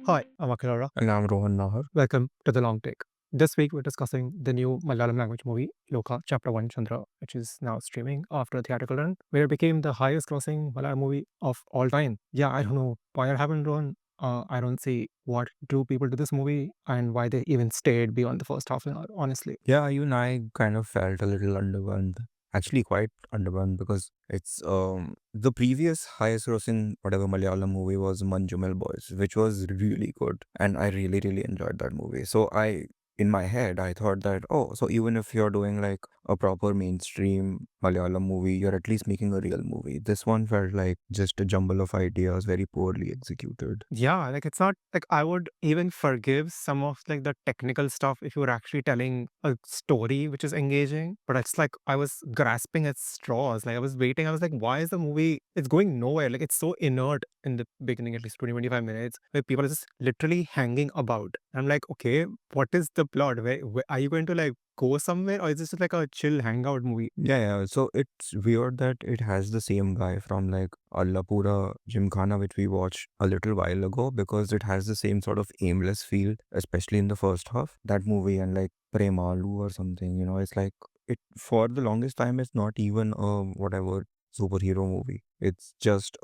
Hi, I'm Kantara. And I'm Rohan Nahar. Welcome to The Long Take. This week we're discussing the new Malayalam language movie, Lokah, Chapter 1 Chandra, which is now streaming after a theatrical run, where it became the highest grossing Malayalam movie of all time. Yeah, I don't know why it happened, Rohan. I don't see what drew people to this movie and why they even stayed beyond the first half an hour, honestly. Yeah, even I kind of felt a little underwhelmed. Actually, quite underwhelmed because it's the previous highest grossing whatever Malayalam movie was Manjumal Boys, which was really good, and I really enjoyed that movie. So in my head, I thought that so even if you're doing like a proper mainstream Malayalam movie, you're at least making a real movie. This one felt like just a jumble of ideas, very poorly executed. Yeah, like it's not like I would even forgive some of like the technical stuff if you were actually telling a story which is engaging. But it's like I was grasping at straws. Like I was waiting. I was like, why is the movie? It's going nowhere. Like it's so inert in the beginning, at least 25 minutes, where people are just literally hanging about. I'm like, okay, what is the plot? Where are you going to like go somewhere, or is this just like a chill hangout movie? Yeah. So it's weird that it has the same guy from like Allapura Gymkhana, which we watched a little while ago, because it has the same sort of aimless feel, especially in the first half. That movie and like Premalu or something, it's like it for the longest time, it's not even a whatever superhero movie. It's just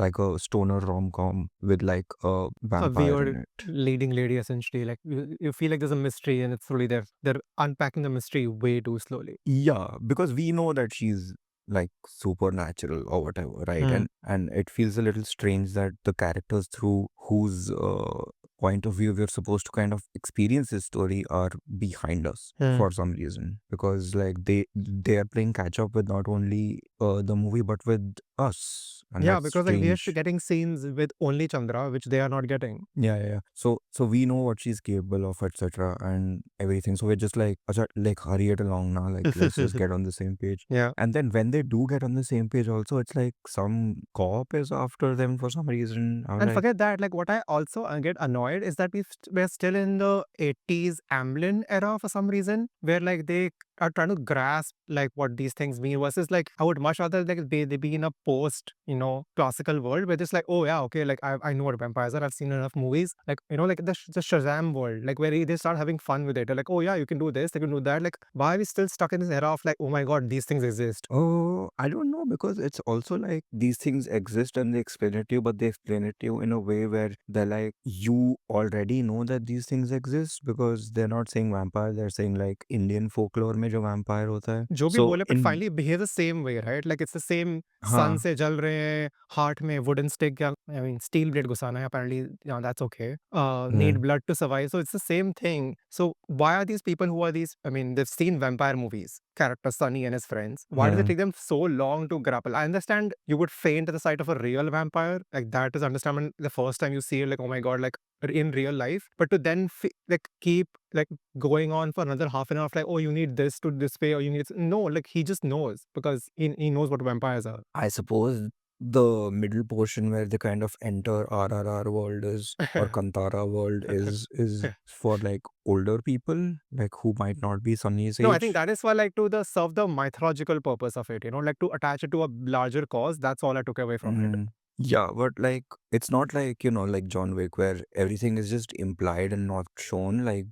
like a stoner rom-com with like a A vampire in weird it. leading lady essentially. Like you feel like there's a mystery and it's slowly they're unpacking the mystery way too slowly. Yeah, because we know that she's like supernatural or whatever, right? Hmm. And it feels a little strange that the characters through whose point of view we're supposed to kind of experience this story are behind us Hmm. for some reason. Because like they are playing catch up with not only the movie but with us, and Yeah, that's because like we are strange. getting scenes with only Chandra, which they are not getting. Yeah. So we know what she's capable of, etc., and everything. So we're just like, "Acha, like hurry it along now. Like let's just get on the same page." Yeah. And then when they do get on the same page, also it's like some cop is after them for some reason. I'm And like, forget that, like what I also get annoyed is that we're still in the 80s Amblin era for some reason, where like they are trying to grasp like what these things mean versus like I would much rather like they be in a post, classical world where it's like, oh yeah, okay, like I know what vampires are, I've seen enough movies. Like, like the Shazam world, like where they start having fun with it. They're like, oh yeah, you can do this, they can do that. Like, why are we still stuck in this era of like, oh my god, these things exist? oh, I don't know, because it's also like these things exist and they explain it to you, but they explain it to you in a way where they're like, you already know that these things exist, because they're not saying vampire, they're saying like Indian folklore mein jo vampire hota hai. जो भी So बोले but finally behave the same way right like it's the same son हाँ, से जल रहे हैं heart में wooden stick या आई मीन स्टील ब्लेड घुसाना है apparently that's okay need hmm, blood to survive so it's the same thing so why are these people who are these I mean they've seen vampire movies character Sunny and his friends why does it hmm. take them so long to grapple I understand you would faint at the sight of a real vampire like that is understandable the first time you see it like oh my god like in real life but to then like keep like going on for another half an hour of like, oh, you need this to this way, or you need no, like he just knows because he knows what vampires are. I suppose the middle portion where they kind of enter RRR world is or Kantara world is for like older people, like who might not be Sunny's No, I think age. that is for like to the serve the mythological purpose of it, like to attach it to a larger cause. That's all I took away from it. Mm. Yeah, but like it's not like, like John Wick where everything is just implied and not shown. Like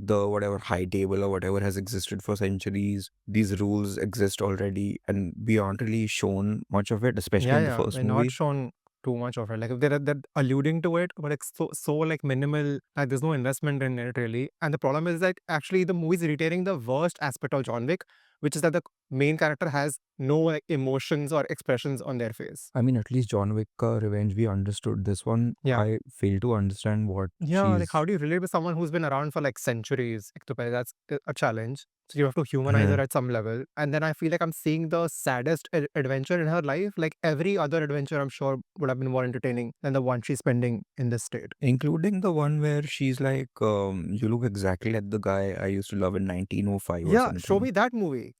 the whatever high table or whatever has existed for centuries. These rules exist already and we aren't really shown much of it, especially Yeah, in the yeah. first We're not movie. shown too much of it. Like if they're alluding to it, but it's so like minimal. Like there's no investment in it really. And the problem is like actually the movie's retaining the worst aspect of John Wick, which is that the main character has no like emotions or expressions on their face. I mean, at least John Wick ka Revenge, we understood. This one, Yeah. I fail to understand what Yeah, like how she's. do you relate with someone who's been around for like centuries? Ek to pehle that's a challenge. So you have to humanize her Huh. at some level. And then I feel like I'm seeing the saddest adventure in her life. Like every other adventure, I'm sure would have been more entertaining than the one she's spending in this state. Including the one where she's like, you look exactly like the guy I used to love in 1905 or Yeah, show something. me that movie.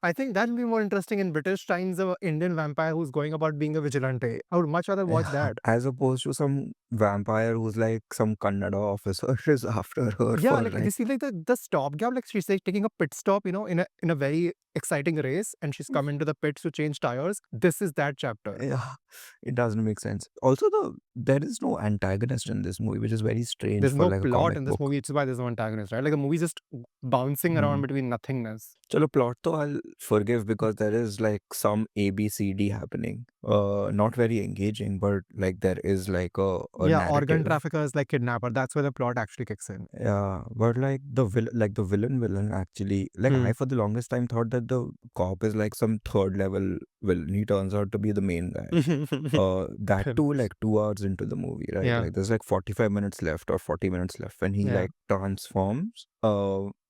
I think that'll be more interesting in British times, a Indian vampire who's going about being a vigilante. I would much rather watch Yeah, that. as opposed to some vampire who's like some Kannada officer is after her Yeah, for like like this is like the stopgap. Like she's like taking a pit stop, in a very exciting race, and she's come into the pits to change tires. This is that chapter. yeah, it doesn't make sense. Also, there is no antagonist in this movie, which is very strange There's for no like a plot comic in this book. movie, which is why there's no antagonist, right? Like the movie's just bouncing around Mm. between nothingness. Chalo, plot though I'll forgive because there is like some ABCD happening. Not very engaging, but like there is like a Yeah, organ narrative. traffickers like kidnapper. That's where the plot actually kicks in. Yeah, but like the villain actually, like Hmm. I for the longest time thought that the cop is like some third level villain. He turns out to be the main guy. That too, like 2 hours into the movie, right? Yeah, Like there's like 45 minutes left or 40 minutes left when he yeah. like transforms,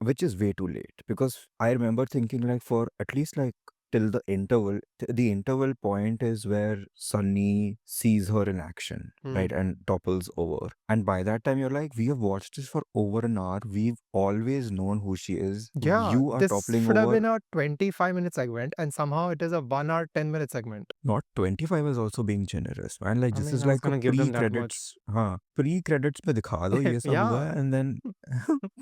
which is way too late because I remember thinking like for at least like till the interval, the interval point is where Sunny sees her in action, Hmm. right? And topples over. And by that time, you're like, we have watched this for over an hour. We've always known who she is. Yeah, You are this toppling should have over. been a 25-minute segment, and somehow it is a 1 hour, 10-minute segment. Not 25 is also being generous, man. Like I this mean, is I was like a gonna give them that much. pre-credits, हाँ pre-credits पे दिखा दो ये सब हुआ Yeah. है and then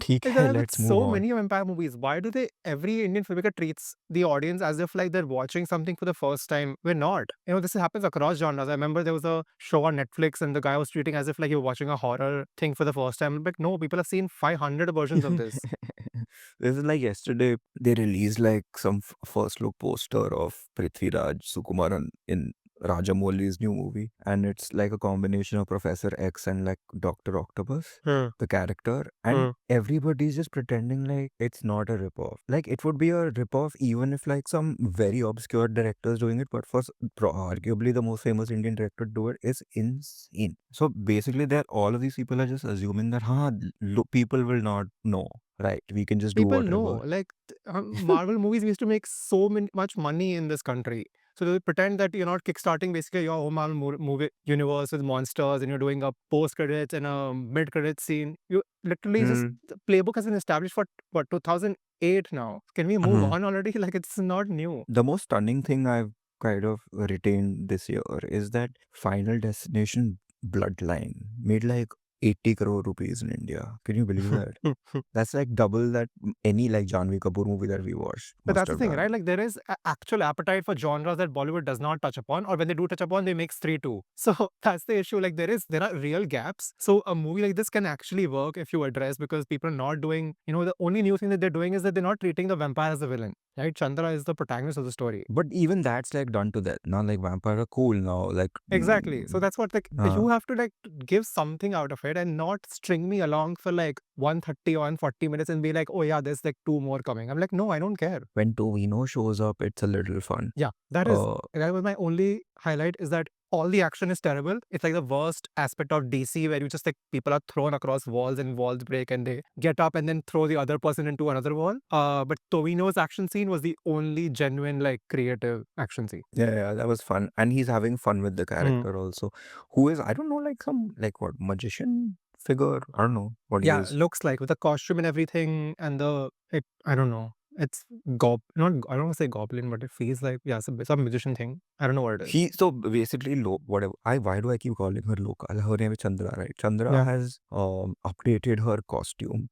ठीक Like है, there are with let's move so on. many vampire movies. Why do they every Indian filmmaker treats the audience as if like they're watching something for the first time? We're not. This happens across genres. I remember there was a show on Netflix and the guy was treating as if like you're watching a horror thing for the first time. Like, no, people have seen 500 versions of this. This is like yesterday they released like some first look poster of Prithviraj Sukumaran in Rajamouli's new movie, and it's like a combination of Professor X and like Doctor Octopus, Hmm. the character, and Hmm. everybody's just pretending like it's not a ripoff. Like it would be a ripoff even if like some very obscure director is doing it, but for arguably the most famous Indian director to do it is insane. So basically, all of these people are just assuming that, people will not know. Right, we can just do People know, whatever. like Marvel movies used to make so much money in this country. So they pretend that you're not kickstarting basically your whole Marvel movie universe with monsters and you're doing a post credits and a mid credit scene. You literally just Hmm. the playbook has been established for what 2008 now. Can we move Mhm. on already? Like it's not new. The most stunning thing I've kind of retained this year is that Final Destination Bloodline made like 80 crore rupees in India. Can you believe that? That's like double that any like Janvi Kapoor movie that we watched But must that's the have thing, done. right? Like there is actual appetite for genres that Bollywood does not touch upon, or when they do touch upon, they make three too. So that's the issue. Like there are real gaps. So a movie like this can actually work if you address because people are not doing. The only new thing that they're doing is that they're not treating the vampire as the villain. Right? Chandra is the protagonist of the story. But even that's like done to that. Now like vampire are cool now. Like Exactly. So that's what like uh, you have to like give something out of it and not string me along for like 130 or 140 minutes and be like, oh yeah, there's like two more coming. I'm like, no, I don't care. when Tovino shows up, it's a little fun. Yeah, Uh, that was my only highlight is that all the action is terrible. It's like the worst aspect of DC where you just like people are thrown across walls and walls break and they get up and then throw the other person into another wall. But Tovino's action scene was the only genuine like creative action scene. yeah, that was fun. And he's having fun with the Hmm. character also. Who is, I don't know, like some, like what, magician figure? I don't know what he Yeah, is. looks like with the costume and everything and I don't know. It's not I don't want to say goblin, but it feels like yeah, some magician thing. I don't know what it is. So basically, whatever. Why do I keep calling her Lokah? Her name is Chandra, right? Chandra Yeah. has updated her costume,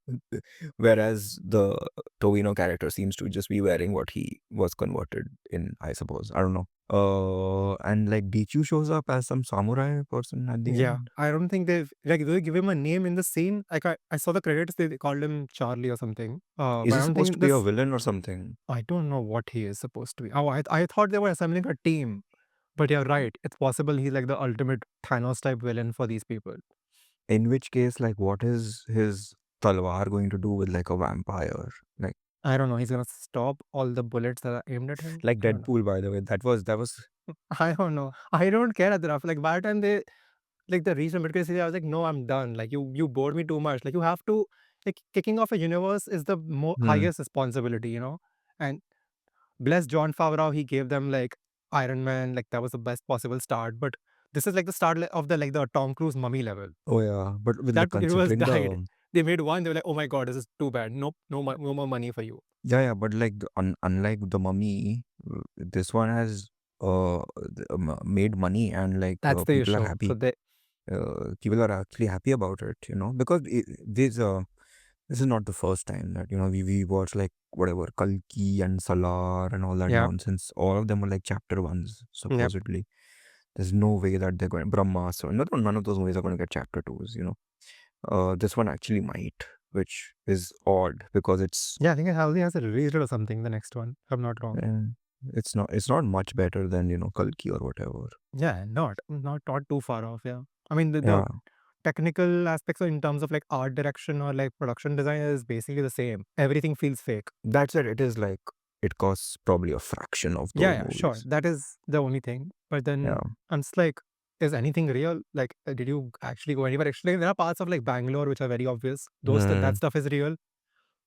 whereas the Tovino character seems to just be wearing what he was converted in, I suppose. I don't know. And like Dichu shows up as some samurai person at the Yeah, end. I don't think they give him a name in the scene. Like I saw the credits, they called him Charlie or something. Is But he I don't supposed to think be a this. villain or something? I don't know what he is supposed to be. Oh, I thought they were assembling a team. But you're right. It's possible he's like the ultimate Thanos type villain for these people. In which case, like, what is his talwar going to do with like a vampire? I don't know. He's gonna stop all the bullets that are aimed at him. Like I don't know. Deadpool, by the way. That was I don't know. I don't care at the rough. Like by the time they like the reason because I was like, no, I'm done. Like you bored me too much. Like you have to like kicking off a universe is the hmm. highest responsibility. And bless John Favreau, he gave them like Iron Man, like that was the best possible start. But this is like the start of the Tom Cruise mummy level. Oh yeah, but with the That universe considering the died. They made one, they were like, "Oh my god, this is too bad. Nope, no more money for you." Yeah, yeah, but like unlike the Mummy, this one has made money, and like That's the people are issue. So happy. they People are actually happy about it, because this is not the first time that we watch like whatever Kalki and Salar and all that yeah, nonsense. All of them are like chapter ones yep. supposedly. There's no way that they're going Brahma. So none of those movies are going to get chapter twos. This one actually might, which is odd because it's Yeah, I think it only has a release date or something, the next one, if I'm not wrong. eh, it's not much better than Kalki or whatever. Yeah, not too far off, yeah. I mean, the Yeah, technical aspects in terms of like art direction or like production design is basically the same. Everything feels fake. that's it. It is like it costs probably a fraction of Yeah, those yeah, sure. movies. That is the only thing. But Yeah. then I'm just like, is anything real? Like, did you actually go anywhere? Actually, there are parts of like Bangalore which are very obvious. That Hmm. stuff is real.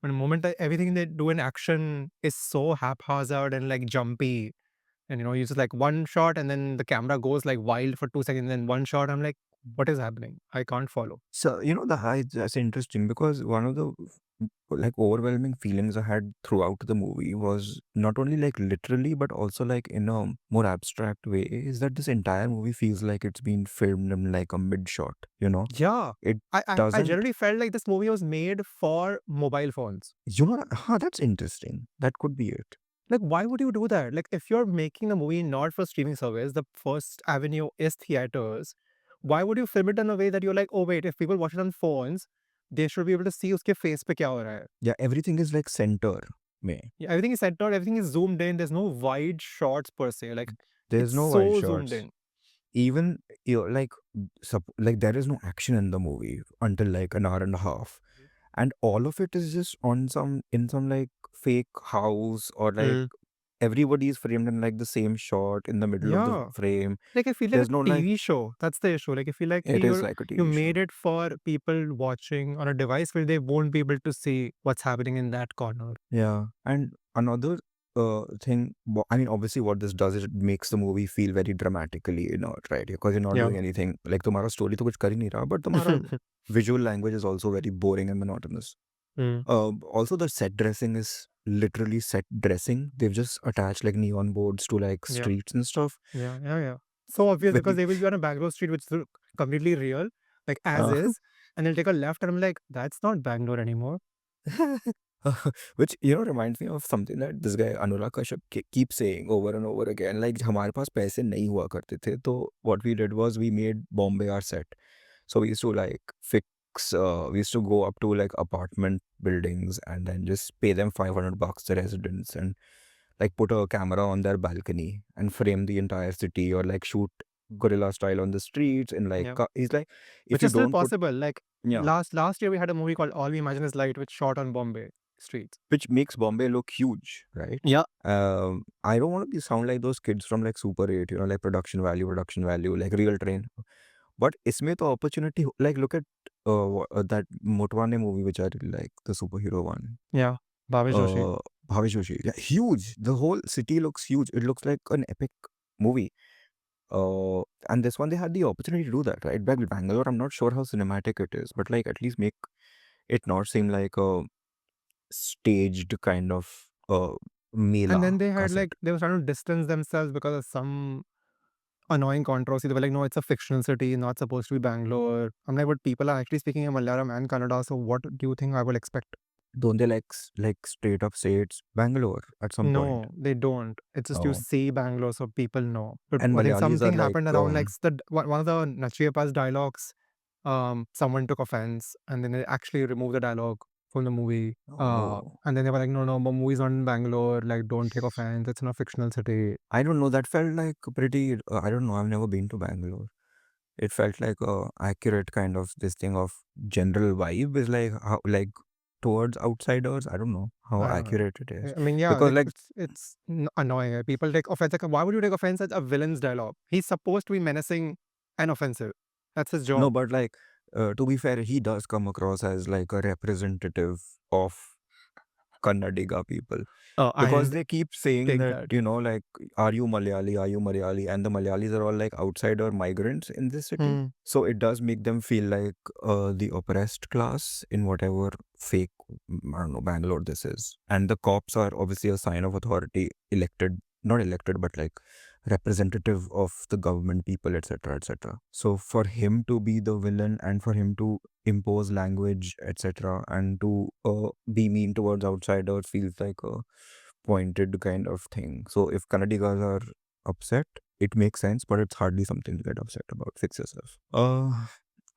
But the moment everything they do in action is so haphazard and like jumpy, and you just like one shot and then the camera goes like wild for 2 seconds, then one shot. I'm like, what is happening? I can't follow. So, the heights, that's interesting because one of the like overwhelming feelings I had throughout the movie was not only like literally, but also like in a more abstract way, is that this entire movie feels like it's been filmed in like a mid shot. Yeah. It I doesn't, generally felt like this movie was made for mobile phones. that's interesting. That could be it. Like, why would you do that? Like, if you're making a movie not for streaming service, the first avenue is theaters. Why would you film it in a way that you're like, oh wait, if people watch it on phones, they should be able to see uske face pe kya ho raha hai. Yeah, everything is like center. May. Yeah, everything is centered, everything is zoomed in. There's no wide shots per se. Like, There's it's no wide so zoomed shots. in. Even like like there is no action in the movie until like an hour and a half, and all of it is just on some in some like fake house, or like Mm. everybody is framed in like the same shot in the middle of the Yeah. frame. Like I feel like a There's no like TV show. That's the issue. Like I feel like it is like a you TV show. made it for people watching on a device where they won't be able to see what's happening in that corner. Yeah, and another thing, I mean, obviously what this does is it makes the movie feel very dramatically inert, right? Because you're not Yeah. doing anything like तुम्हारा story तो कुछ कर ही नहीं रहा, but तुम्हारा visual language is also very boring and monotonous. Mm. Also, the set dressing is literally set dressing. They've just attached like neon boards to like Yeah. streets and stuff. Yeah. Yeah. Yeah. So obvious because Very, they will be on a Bangalore street which is completely real, like as uh, is, and they'll take a left and I'm like, that's not Bangalore anymore. which reminds me of something that this guy Anurag Kashyap keeps saying over and over again. Like हमारे पास पैसे नहीं हुआ करते थे, तो what we did was we made Bombay our set. So we used to like we used to go up to like apartment buildings and then just pay them $500 the residents, and like put a camera on their balcony and frame the entire city, or like shoot guerrilla style on the streets. And like Yeah. he's like, if Which you is still don't put, possible. Like yeah, last year we had a movie called All We Imagine Is Light, which shot on Bombay streets. which makes Bombay look huge, right? Yeah. I don't want to sound like those kids from like Super 8, like production value, like Real Train. But isme to opportunity, like look at that Motwane movie which I really like, the superhero one. Yeah. Bhavesh Joshi. Uh, Bhavesh Joshi. Yeah, huge. The whole city looks huge. It looks like an epic movie. And this one they had the opportunity to do that, right? Back in Bangalore, I'm not sure how cinematic it is, but like at least make it not seem like a staged kind of And then mela they ka had set. like they were trying to distance themselves because of some annoying controversy. They were like, no, it's a fictional city, not supposed to be Bangalore. I'm like, but people are actually speaking in Malayalam and Kannada, so what do you think I will expect? Don't they like like straight up say it's Bangalore at some point? No, they don't. It's just you Oh, say Bangalore so people know. But and I think Malayalis are something like happened around like one of the Nachiappa's dialogues. Someone took offense and then they actually removed the dialogue from the movie. oh, And then they were like, no, the movie's not in Bangalore. Like, don't take offense. It's in a fictional city. I don't know. That felt like pretty. I don't know. I've never been to Bangalore. It felt like a accurate kind of this thing of general vibe is like how like towards outsiders. I don't know how I don't know. accurate it is I mean, yeah, because like like it's annoying. People take offense. Like, why would you take offense at a villain's dialogue? He's supposed to be menacing and offensive. That's his no, job. but like to be fair, he does come across as like a representative of Kannadiga people. Oh, Because I they keep saying take that, that. like, are you Malayali? Are you Malayali? And the Malayalis are all like outsider migrants in this city. Hmm. So it does make them feel like the oppressed class in whatever fake, I don't know, Bangalore this is. And the cops are obviously a sign of authority, elected, not elected, but like representative of the government, people, etc., etc. So for him to be the villain and for him to impose language, etc., and to be mean towards outsiders feels like a pointed kind of thing. So if Kannadigas are upset, it makes sense, but it's hardly something to get upset about. Fix yourself.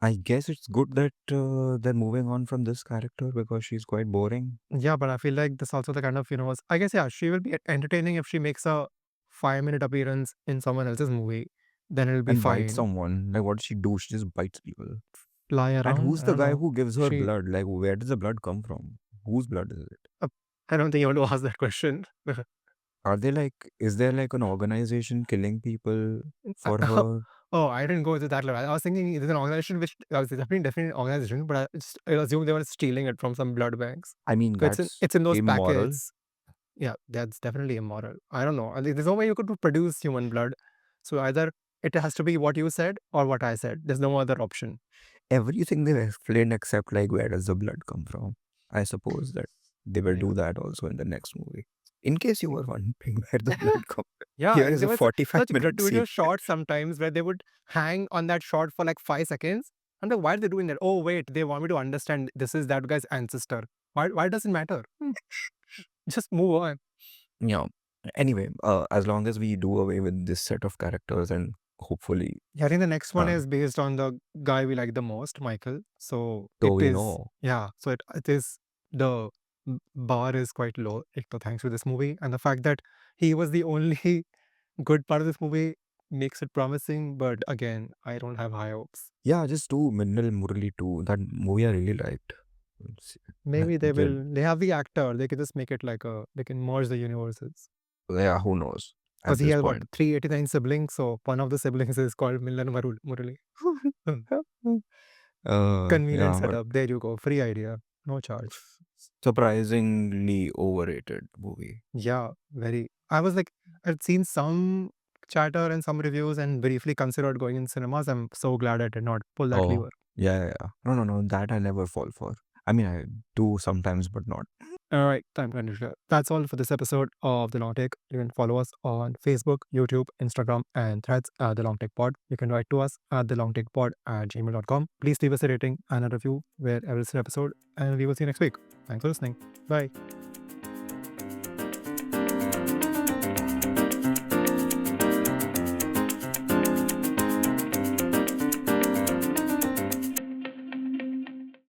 I guess it's good that they're moving on from this character because she's quite boring. Yeah, but I feel like this also the kind of universe. I guess yeah, she will be entertaining if she makes a 5 minute appearance in someone else's movie. Then it'll be And bites fine. someone. Like, what does she do? She just bites people. Fly And around. who's I the don't guy know. who gives her She. blood? Like, where does the blood come from? Whose blood is it? Uh, I don't think you want to ask that question. Are they like, is there like an organization killing people for her? Oh, I didn't go to that level. I was thinking there's an organization which was definitely an organization, but I assume they were stealing it from some blood banks. I mean, 'Cause that's it's in those immoral. packets. Yeah, that's definitely immoral. I don't know. I think there's no way you could produce human blood. So either it has to be what you said or what I said. There's no other option. Everything they've explained except like where does the blood come from? I suppose that they will Yeah. do that also in the next movie. In case you were wondering where the blood comes, Yeah, here and is there a was 45 such minute scene. gratuitous shots sometimes where they would hang on that shot for like 5 seconds. I'm like, why are they doing that? Oh, wait, they want me to understand this is that guy's ancestor. Why does it matter? Just move on. Yeah. Anyway, as long as we do away with this set of characters and hopefully, Yeah, I think the next one uh, is based on the guy we like the most, Michael. So though it we is, know. yeah. So it is the bar is quite low, thanks to this movie, and the fact that he was the only good part of this movie makes it promising. But again, I don't have high hopes. Yeah, just do Minnal Murali too. That movie I really liked. It's- Maybe they the- will. They have the actor. They can just make it like a. They can merge the universes. Yeah, who knows Because at he this has what point. 389 siblings. So one of the siblings is called Minnal Murali. Convenient Yeah, but setup. There you go. Free idea. No charge. surprisingly overrated movie. Yeah, very. I was like, I'd seen some chatter and some reviews and briefly considered going in cinemas. I'm so glad I did not pull that Oh, lever. yeah. No, no, no. That I never fall for. I mean, I do sometimes, but not. All right, time to end it here. That's all for this episode of The Long Take. You can follow us on Facebook, YouTube, Instagram, and threads at The Long Take Pod. You can write to us at thelongtakepod@gmail.com. Please leave us a rating and a review wherever this episode, and we will see you next week. Thanks for listening. Bye.